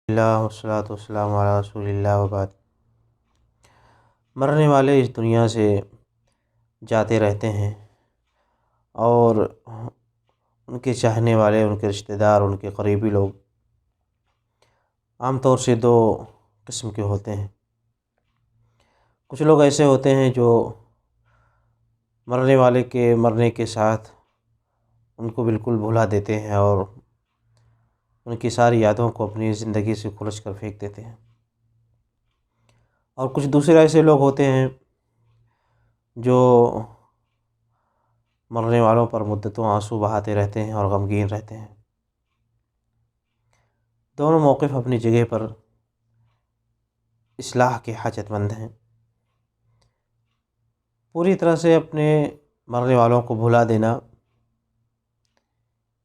اللہ والصلاۃ والسلام علی رسول اللہ وبعد۔ مرنے والے اس دنیا سے جاتے رہتے ہیں، اور ان کے چاہنے والے، ان کے رشتہ دار، ان کے قریبی لوگ عام طور سے دو قسم کے ہوتے ہیں۔ کچھ لوگ ایسے ہوتے ہیں جو مرنے والے کے مرنے کے ساتھ ان کو بالکل بھلا دیتے ہیں اور ان کی ساری یادوں کو اپنی زندگی سے کھرچ کر پھینک دیتے ہیں، اور کچھ دوسرے ایسے لوگ ہوتے ہیں جو مرنے والوں پر مدتوں آنسو بہاتے رہتے ہیں اور غمگین رہتے ہیں۔ دونوں موقف اپنی جگہ پر اصلاح کے حاجت مند ہیں۔ پوری طرح سے اپنے مرنے والوں کو بھلا دینا،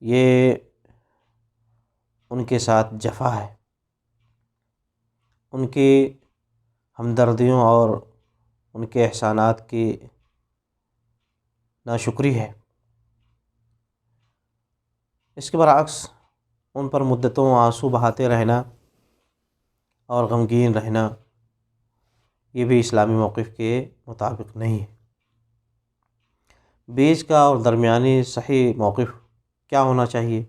یہ ان کے ساتھ جفا ہے، ان کی ہمدردیوں اور ان کے احسانات کی ناشکری ہے۔ اس کے برعکس ان پر مدتوں آنسو بہاتے رہنا اور غمگین رہنا، یہ بھی اسلامی موقف کے مطابق نہیں ہے۔ بیچ کا اور درمیانی صحیح موقف کیا ہونا چاہیے؟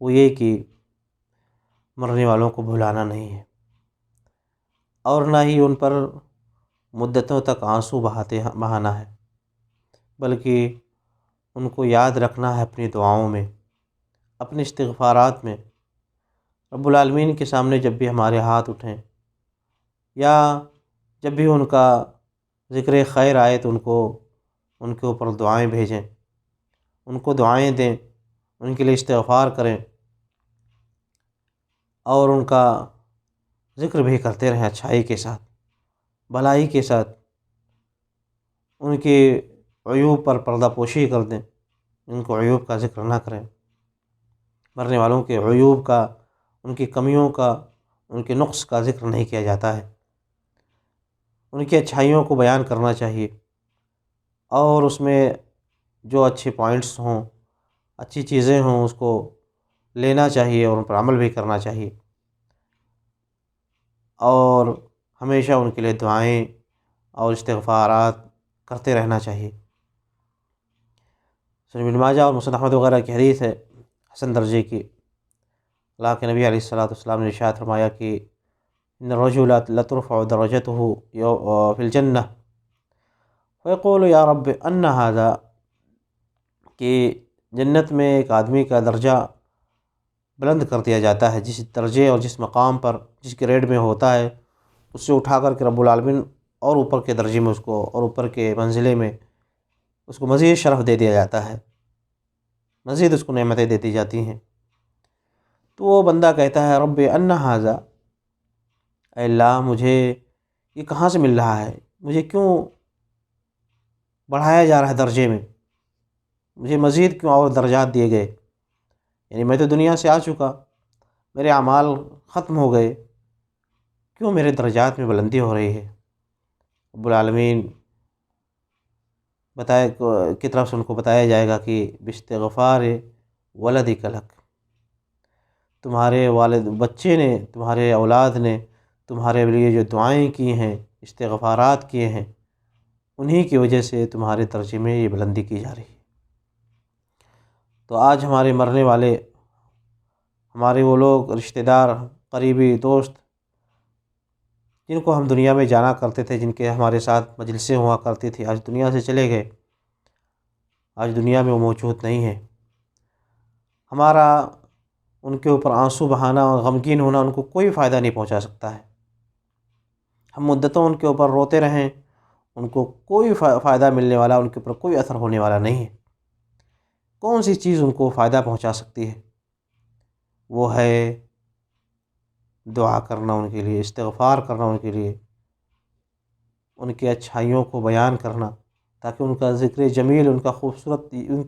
وہ یہ کہ مرنے والوں کو بھلانا نہیں ہے، اور نہ ہی ان پر مدتوں تک آنسو بہانا ہے، بلکہ ان کو یاد رکھنا ہے اپنی دعاؤں میں، اپنے استغفارات میں۔ رب العالمین کے سامنے جب بھی ہمارے ہاتھ اٹھیں یا جب بھی ان کا ذکر خیر آئے تو ان کے اوپر دعائیں بھیجیں، ان کو دعائیں دیں، ان کے لیے استغفار کریں، اور ان کا ذکر بھی کرتے رہیں اچھائی کے ساتھ، بھلائی کے ساتھ۔ ان کے عیوب پر پردہ پوشی کر دیں، ان کو عیوب کا ذکر نہ کریں۔ مرنے والوں کے عیوب کا، ان کی کمیوں کا، ان کے نقص کا ذکر نہیں کیا جاتا ہے۔ ان کی اچھائیوں کو بیان کرنا چاہیے، اور اس میں جو اچھے پوائنٹس ہوں، اچھی چیزیں ہوں، اس کو لینا چاہیے اور ان پر عمل بھی کرنا چاہیے، اور ہمیشہ ان کے لیے دعائیں اور استغفارات کرتے رہنا چاہیے۔ سنن ابن ماجہ اور مسند احمد وغیرہ کی حدیث ہے حسن درجے کی، اللہ کے نبی علیہ الصلوۃ والسلام نے ارشاد فرمایا کہ ان الرجل لترفع درجته فی الجنہ فیقول یا رب ان ھذا، کہ جنت میں ایک آدمی کا درجہ بلند کر دیا جاتا ہے، جس درجے اور جس مقام پر، جس گریڈ میں ہوتا ہے، اس سے اٹھا کر کے رب العالمین اور اوپر کے درجے میں اس کو، اور اوپر کے منزلے میں اس کو مزید شرف دے دیا جاتا ہے، مزید اس کو نعمتیں دیتی جاتی ہیں۔ تو وہ بندہ کہتا ہے رب ان ھذا، اے اللہ مجھے یہ کہاں سے مل رہا ہے، مجھے کیوں بڑھایا جا رہا ہے درجے میں، مجھے مزید کیوں اور درجات دیے گئے؟ یعنی میں تو دنیا سے آ چکا، میرے اعمال ختم ہو گئے، کیوں میرے درجات میں بلندی ہو رہی ہے؟ رب العالمین کی طرف سے ان کو بتایا جائے گا کہ باستغفار ولدک لک، تمہارے والد بچے نے، تمہارے اولاد نے تمہارے لیے جو دعائیں کی ہیں، استغفارات کیے ہیں، انہی کی وجہ سے تمہارے درجے میں یہ بلندی کی جا رہی ہے۔ تو آج ہمارے مرنے والے، ہمارے وہ لوگ رشتہ دار، قریبی دوست، جن کو ہم دنیا میں جانا کرتے تھے، جن کے ہمارے ساتھ مجلسیں ہوا کرتی تھی، آج دنیا سے چلے گئے، آج دنیا میں وہ موجود نہیں ہیں۔ ہمارا ان کے اوپر آنسو بہانا اور غمگین ہونا ان کو کوئی فائدہ نہیں پہنچا سکتا ہے۔ ہم مدتوں ان کے اوپر روتے رہیں، ان کو کوئی فائدہ ملنے والا، ان کے اوپر کوئی اثر ہونے والا نہیں ہے۔ کون سی چیز ان کو فائدہ پہنچا سکتی ہے؟ وہ ہے دعا کرنا ان کے لیے، استغفار کرنا ان کے لیے، ان کی اچھائیوں کو بیان کرنا، تاکہ ان کا ذکر جمیل، ان کی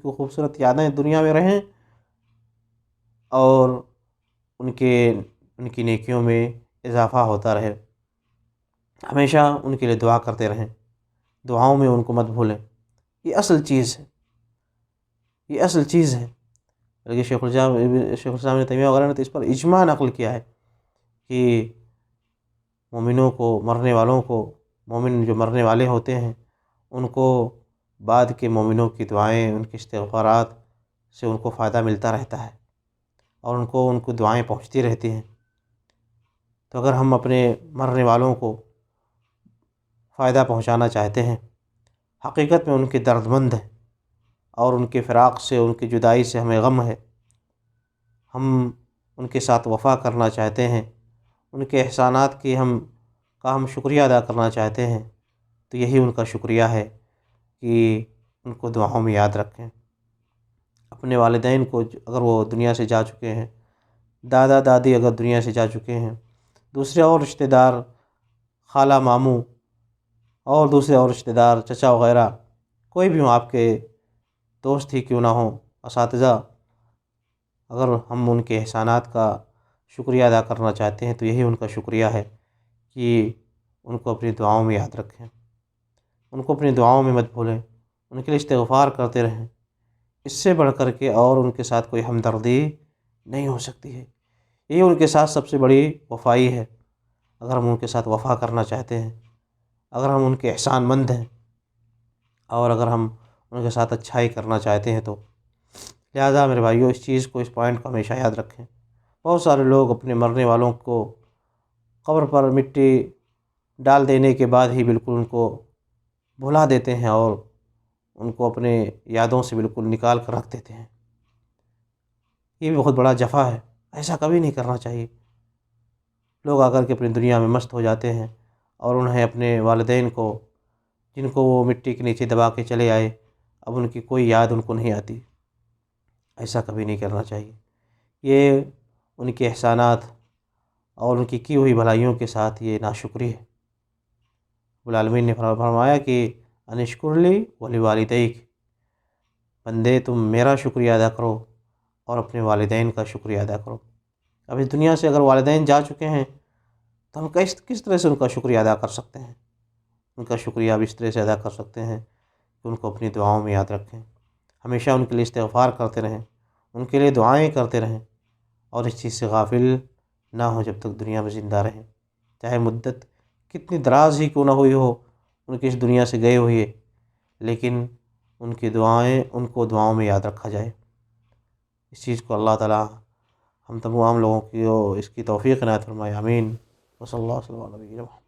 خوبصورت یادیں دنیا میں رہیں، اور ان کی نیکیوں میں اضافہ ہوتا رہے۔ ہمیشہ ان کے لیے دعا کرتے رہیں، دعاؤں میں ان کو مت بھولیں، یہ اصل چیز ہے، یہ اصل چیز ہے۔ بلکہ شیخ الاسلام ابن تیمیہ وغیرہ نے تو اس پر اجماع نقل کیا ہے کہ مومنوں کو، مرنے والوں کو، مومن جو مرنے والے ہوتے ہیں ان کو بعد کے مومنوں کی دعائیں، ان کے استغفارات سے ان کو فائدہ ملتا رہتا ہے اور ان کو دعائیں پہنچتی رہتی ہیں۔ تو اگر ہم اپنے مرنے والوں کو فائدہ پہنچانا چاہتے ہیں، حقیقت میں ان کے درد مند ہیں اور ان کے فراق سے، ان کی جدائی سے ہمیں غم ہے، ہم ان کے ساتھ وفا کرنا چاہتے ہیں، ان کے احسانات کی ہم شکریہ ادا کرنا چاہتے ہیں، تو یہی ان کا شکریہ ہے کہ ان کو دعاؤں میں یاد رکھیں۔ اپنے والدین کو اگر وہ دنیا سے جا چکے ہیں، دادا دادی اگر دنیا سے جا چکے ہیں، دوسرے اور رشتہ دار، خالہ ماموں اور دوسرے اور رشتہ دار، چچا وغیرہ، کوئی بھی ہوں، آپ کے دوست ہی کیوں نہ ہوں، اساتذہ، اگر ہم ان کے احسانات کا شکریہ ادا کرنا چاہتے ہیں تو یہی ان کا شکریہ ہے کہ ان کو اپنی دعاؤں میں یاد رکھیں، ان کو اپنی دعاؤں میں مت بھولیں، ان کے لیے استغفار کرتے رہیں۔ اس سے بڑھ کر کے اور ان کے ساتھ کوئی ہمدردی نہیں ہو سکتی ہے۔ یہی ان کے ساتھ سب سے بڑی وفائی ہے۔ اگر ہم ان کے ساتھ وفا کرنا چاہتے ہیں، اگر ہم ان کے احسان مند ہیں اور اگر ہم ان کے ساتھ اچھائی کرنا چاہتے ہیں تو لہٰذا میرے بھائیو، اس چیز کو، اس پوائنٹ کو ہمیشہ یاد رکھیں۔ بہت سارے لوگ اپنے مرنے والوں کو قبر پر مٹی ڈال دینے کے بعد ہی بالکل ان کو بھلا دیتے ہیں اور ان کو اپنے یادوں سے بالکل نکال کر رکھ دیتے ہیں۔ یہ بھی بہت بڑا جفا ہے، ایسا کبھی نہیں کرنا چاہیے۔ لوگ آ کر کے اپنی دنیا میں مست ہو جاتے ہیں اور انہیں اپنے والدین کو، جن کو وہ مٹی کے نیچے دبا کے چلے آئے، اب ان کی کوئی یاد ان کو نہیں آتی۔ ایسا کبھی نہیں کرنا چاہیے۔ یہ ان کے احسانات اور ان کی ہوئی بھلائیوں کے ساتھ یہ ناشکری ہے۔ رب العالمین نے فرمایا کہ ان اشکر لی ولوالدیک، بندے تم میرا شکریہ ادا کرو اور اپنے والدین کا شکریہ ادا کرو۔ اب اس دنیا سے اگر والدین جا چکے ہیں تو ہم کس طرح سے ان کا شکریہ ادا کر سکتے ہیں؟ ان کا شکریہ اب اس طرح سے ادا کر سکتے ہیں کہ ان کو اپنی دعاؤں میں یاد رکھیں، ہمیشہ ان کے لیے استغفار کرتے رہیں، ان کے لیے دعائیں کرتے رہیں اور اس چیز سے غافل نہ ہوں جب تک دنیا میں زندہ رہیں، چاہے مدت کتنی دراز ہی کیوں نہ ہوئی ہو ان کی اس دنیا سے گئے ہوئے، لیکن ان کی دعائیں، ان کو دعاؤں میں یاد رکھا جائے۔ اس چیز کو اللہ تعالیٰ ہم تمام لوگوں کی اس کی توفیق عنایت فرمائے، آمین۔ وصلی اللہ وسلم علی نبینا محمد۔